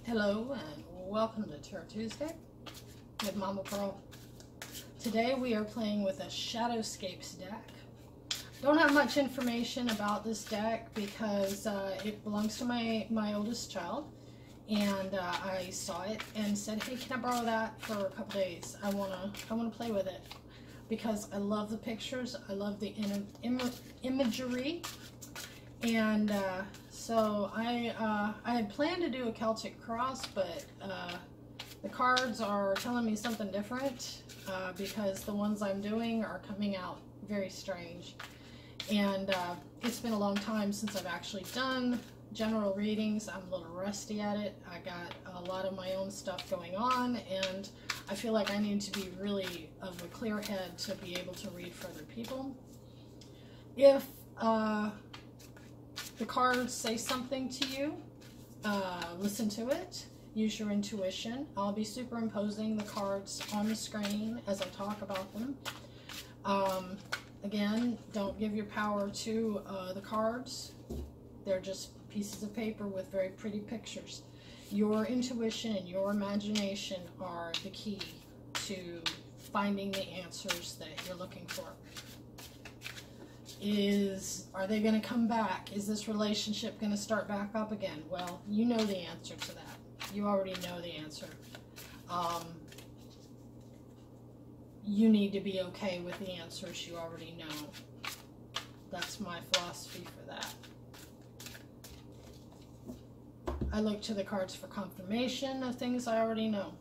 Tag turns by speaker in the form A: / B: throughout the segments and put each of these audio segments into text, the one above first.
A: Hello and welcome to Tarot Tuesday with Mama Pearl. Today we are playing with a Shadowscapes deck. Don't have much information about this deck because it belongs to my oldest child, and I saw it and said, hey, can I borrow that for a couple days? I wanna play with it because I love the pictures, I love the imagery, and so I had planned to do a Celtic cross, but the cards are telling me something different because the ones I'm doing are coming out very strange. And it's been a long time since I've actually done general readings. I'm a little rusty at it. I got a lot of my own stuff going on, and I feel like I need to be really of a clear head to be able to read for other people. If the cards say something to you, listen to it, use your intuition. I'll be superimposing the cards on the screen as I talk about them. Again, don't give your power to the cards. They're just pieces of paper with very pretty pictures. Your intuition and your imagination are the key to finding the answers that you're looking for. Are they going to come back? Is this relationship going to start back up again? Well, you know the answer to that. You already know the answer. You need to be okay with the answers you already know. That's my philosophy for that. I look to the cards for confirmation of things I already know.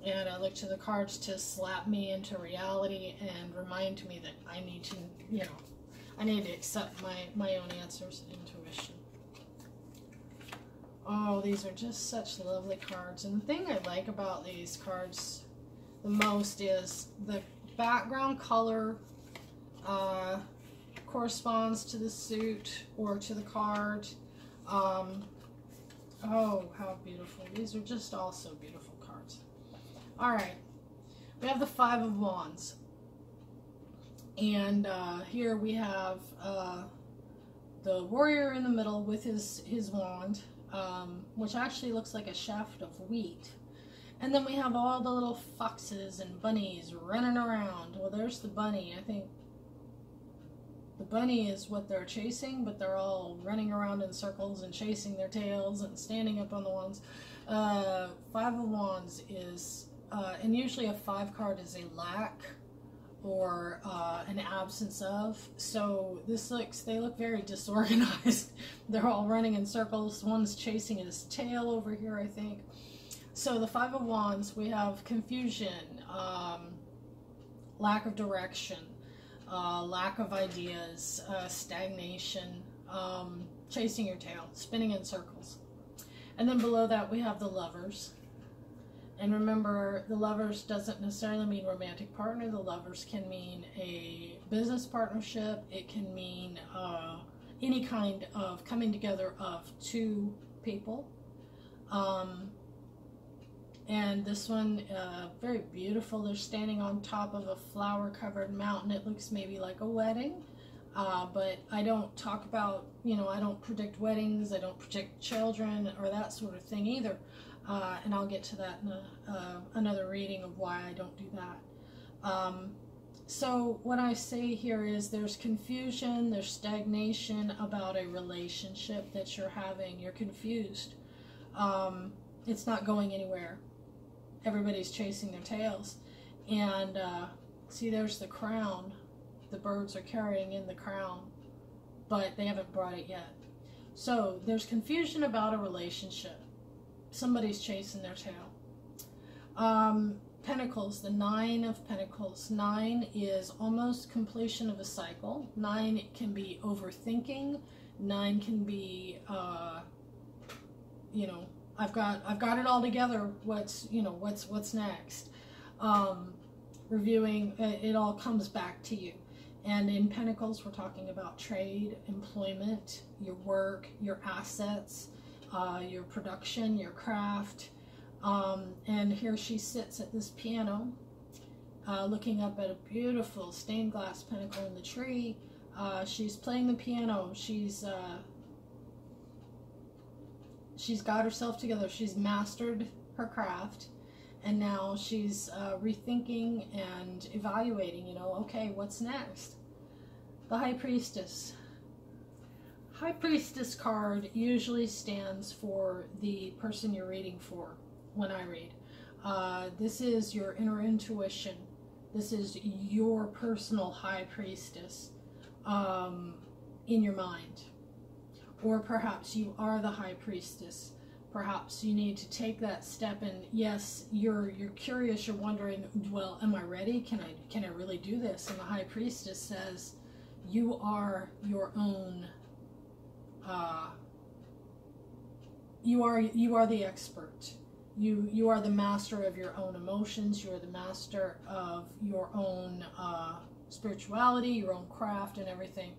A: And I look to the cards to slap me into reality and remind me that I need to, I need to accept my own answers and intuition. Oh, these are just such lovely cards. And the thing I like about these cards the most is the background color corresponds to the suit or to the card. Oh, how beautiful. These are just all so beautiful cards. All right. We have the Five of Wands. And here we have the warrior in the middle with his wand, which actually looks like a shaft of wheat. And then we have all the little foxes and bunnies running around. Well, there's the bunny. I think the bunny is what they're chasing, but they're all running around in circles and chasing their tails and standing up on the wands. Five of Wands is, and usually a 5 card is a lack or an absence of. So they look very disorganized. They're all running in circles. One's chasing his tail over here, I think. So the Five of Wands, we have confusion, lack of direction, lack of ideas, stagnation, chasing your tail, spinning in circles. And then below that we have the Lovers. And remember, the Lovers doesn't necessarily mean romantic partner. The Lovers can mean a business partnership. It can mean any kind of coming together of 2 people. And this one, very beautiful. They're standing on top of a flower-covered mountain. It looks maybe like a wedding. But I don't talk about, I don't predict weddings. I don't predict children or that sort of thing either. And I'll get to that in another reading of why I don't do that. So what I say here is there's confusion, there's stagnation about a relationship that you're having. You're confused. It's not going anywhere. Everybody's chasing their tails. And see, there's the crown. The birds are carrying in the crown, but they haven't brought it yet. So there's confusion about a relationship. Somebody's chasing their tail. Pentacles, the 9 of Pentacles. 9 is almost completion of a cycle. 9 can be overthinking. 9 can be, I've got it all together. What's next? Reviewing, it all comes back to you. And in Pentacles, we're talking about trade, employment, your work, your assets, your production, your craft. And here she sits at this piano, looking up at a beautiful stained glass pentacle in the tree. She's playing the piano. She's she's got herself together. She's mastered her craft, and now she's rethinking and evaluating, you know, okay, what's next? The High Priestess. High Priestess card usually stands for the person you're reading for when I read. This is your inner intuition. This is your personal High Priestess in your mind. Or perhaps you are the High Priestess. Perhaps you need to take that step, and yes, you're curious, you're wondering, well, am I ready? Can I really do this? And the High Priestess says, you are your own, you are the expert. You are the master of your own emotions. You are the master of your own spirituality, your own craft, and everything.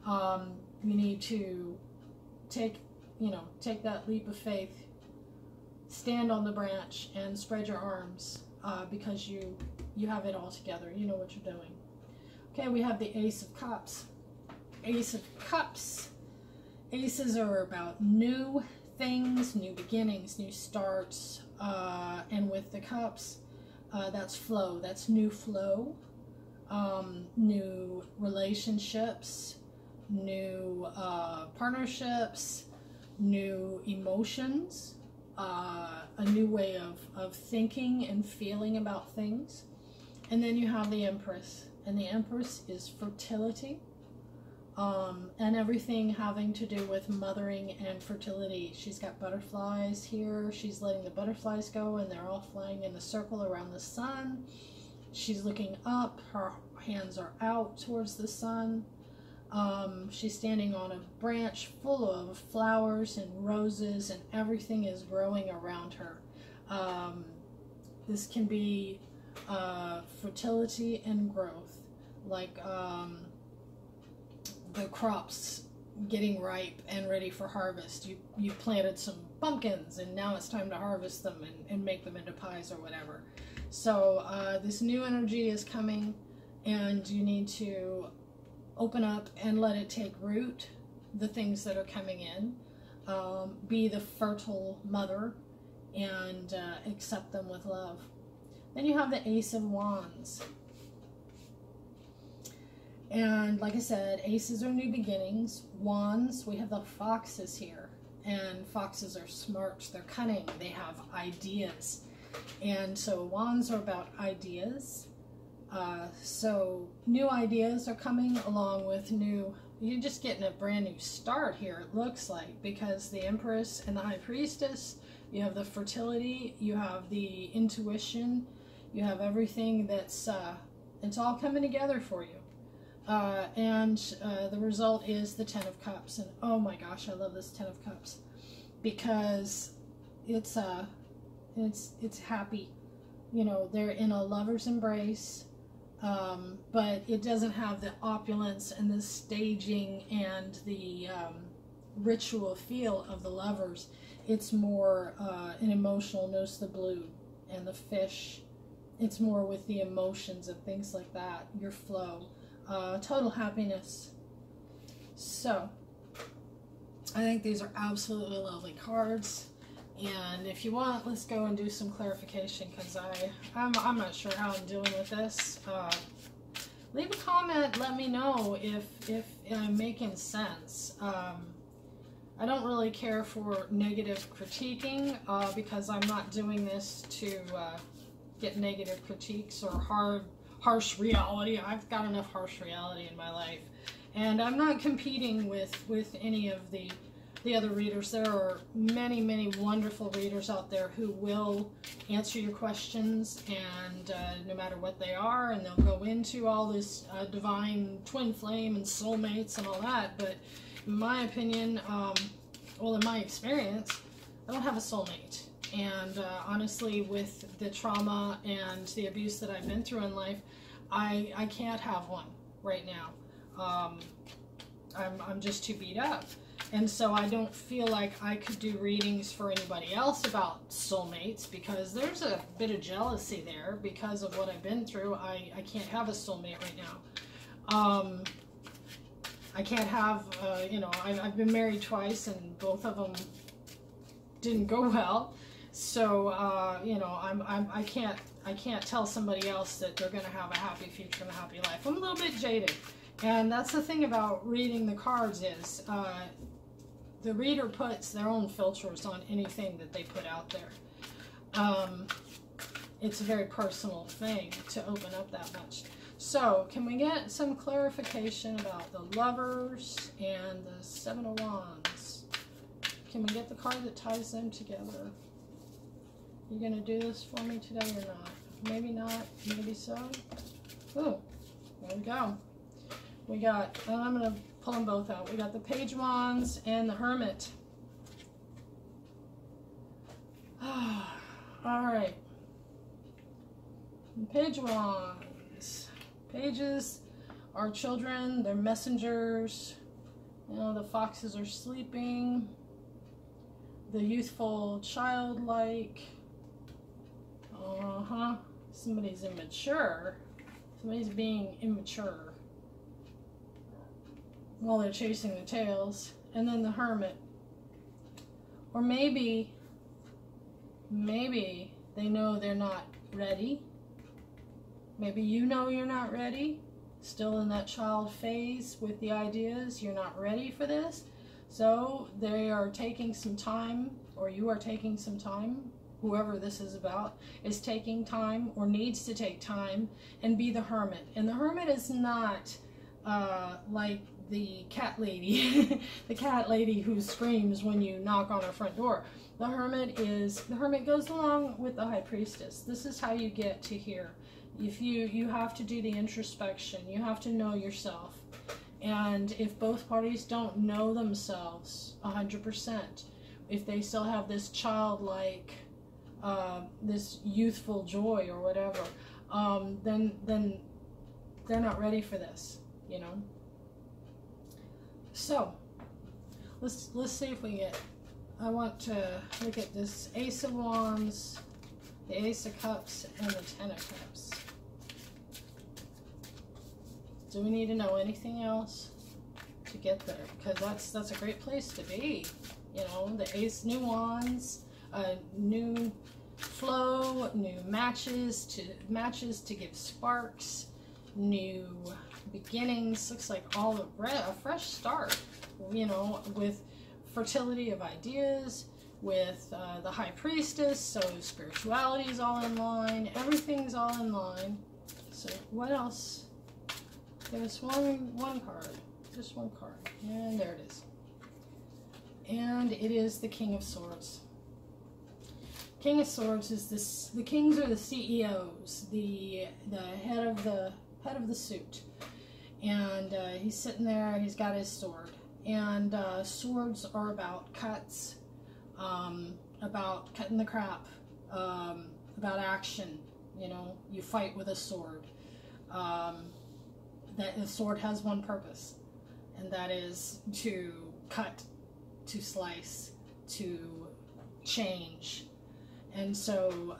A: You need to take that leap of faith, stand on the branch, and spread your arms because you have it all together. You know what you're doing. Okay, we have the Ace of Cups. Ace of Cups. Aces are about new things, new beginnings, new starts, and with the cups, that's flow. That's new flow, new relationships, new partnerships, new emotions, a new way of thinking and feeling about things. And then you have the Empress, and the Empress is fertility, and everything having to do with mothering and fertility. She's got butterflies here. She's letting the butterflies go, and they're all flying in a circle around the sun. She's looking up. Her hands are out towards the sun. She's standing on a branch full of flowers and roses, and everything is growing around her. This can be fertility and growth, like the crops getting ripe and ready for harvest. You planted some pumpkins, and now it's time to harvest them and make them into pies or whatever. So this new energy is coming, and you need to open up and let it take root, the things that are coming in. Be the fertile mother and accept them with love. Then you have the Ace of Wands. And like I said, aces are new beginnings. Wands, we have the foxes here. And foxes are smart, they're cunning, they have ideas. And so wands are about ideas. So new ideas are coming along with new, you're just getting a brand new start here, it looks like, because the Empress and the High Priestess, you have the fertility, you have the intuition, you have everything that's, it's all coming together for you. And the result is the Ten of Cups. And oh my gosh, I love this Ten of Cups because it's happy. You know, they're in a lover's embrace, but it doesn't have the opulence and the staging and the ritual feel of the lovers. It's more an emotional, notice the blue and the fish. It's more with the emotions and things like that, your flow. Total happiness. So, I think these are absolutely lovely cards. And if you want, let's go and do some clarification, because I'm not sure how I'm doing with this. Leave a comment, let me know if I'm making sense. I don't really care for negative critiquing, because I'm not doing this to get negative critiques or harsh reality. I've got enough harsh reality in my life, and I'm not competing with any of the other readers. There are many wonderful readers out there who will answer your questions, and no matter what they are, and they'll go into all this divine twin flame and soulmates and all that. But in my opinion, well, in my experience, I don't have a soulmate. And honestly, with the trauma and the abuse that I've been through in life, I can't have one right now. I'm just too beat up. And so I don't feel like I could do readings for anybody else about soulmates, because there's a bit of jealousy there because of what I've been through. I can't have a soulmate right now. I can't have, you know, I've been married twice, and both of them didn't go well. So, you know, I can't tell somebody else that they're going to have a happy future and a happy life. I'm a little bit jaded. And that's the thing about reading the cards is the reader puts their own filters on anything that they put out there. It's a very personal thing to open up that much. So, can we get some clarification about the Lovers and the Seven of Wands? Can we get the card that ties them together? You gonna do this for me today or not? Maybe not, maybe so. Ooh, there we go. We got, and I'm gonna pull them both out. We got the Page of Wands and the Hermit. All right. Page of Wands. Pages are children, they're messengers. You know, the foxes are sleeping. The youthful, childlike. Somebody's immature. Somebody's being immature while they're chasing the tails. And then the Hermit. Or maybe they know they're not ready. Maybe you know you're not ready. Still in that child phase with the ideas. You're not ready for this. So they are taking some time, or you are taking some time. Whoever this is about is taking time or needs to take time and be the Hermit. And the Hermit is not like the cat lady, the cat lady who screams when you knock on her front door. The Hermit goes along with the High Priestess. This is how you get to here. If you have to do the introspection, you have to know yourself. And if both parties don't know themselves 100%, if they still have this childlike, this youthful joy or whatever, then they're not ready for this, you know. So let's see if we get. I want to look at this Ace of Wands, the Ace of Cups, and the Ten of Cups. Do we need to know anything else to get there? Because that's a great place to be. You know, the Ace, new wands, new flow, new matches to give sparks, new beginnings. Looks like a fresh start. You know, with fertility of ideas, with the High Priestess. So spirituality is all in line. Everything's all in line. So what else? Give us one card. Just one card. And there it is. And it is the King of Swords. King of Swords is this. The kings are the CEOs, the head of the suit, and he's sitting there. He's got his sword, and swords are about cuts, about cutting the crap, about action. You know, you fight with a sword. That the sword has one purpose, and that is to cut, to slice, to change. And so,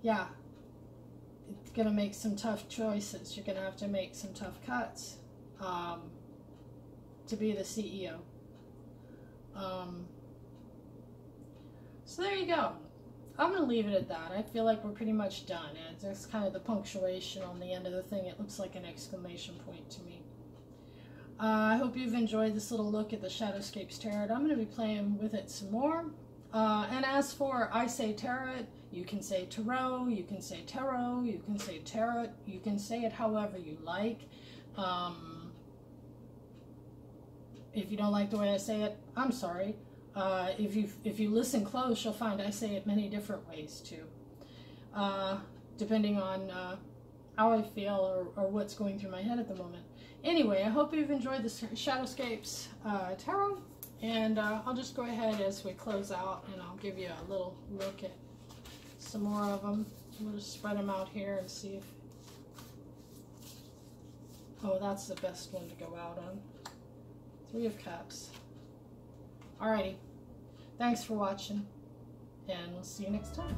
A: yeah, it's going to make some tough choices. You're going to have to make some tough cuts to be the CEO. So there you go. I'm going to leave it at that. I feel like we're pretty much done. It's just kind of the punctuation on the end of the thing. It looks like an exclamation point to me. I hope you've enjoyed this little look at the Shadowscapes Tarot. I'm going to be playing with it some more. And as for I say tarot, you can say tarot, you can say tarot, you can say tarot, you can say it however you like. If you don't like the way I say it, I'm sorry. If you listen close, you'll find I say it many different ways too, depending on how I feel or what's going through my head at the moment. Anyway, I hope you've enjoyed the Shadowscapes Tarot, and I'll just go ahead as we close out, and I'll give you a little look at some more of them. We'll just spread them out here and see if... Oh, that's the best one to go out on. Three of Cups. Alrighty. Thanks for watching, and we'll see you next time.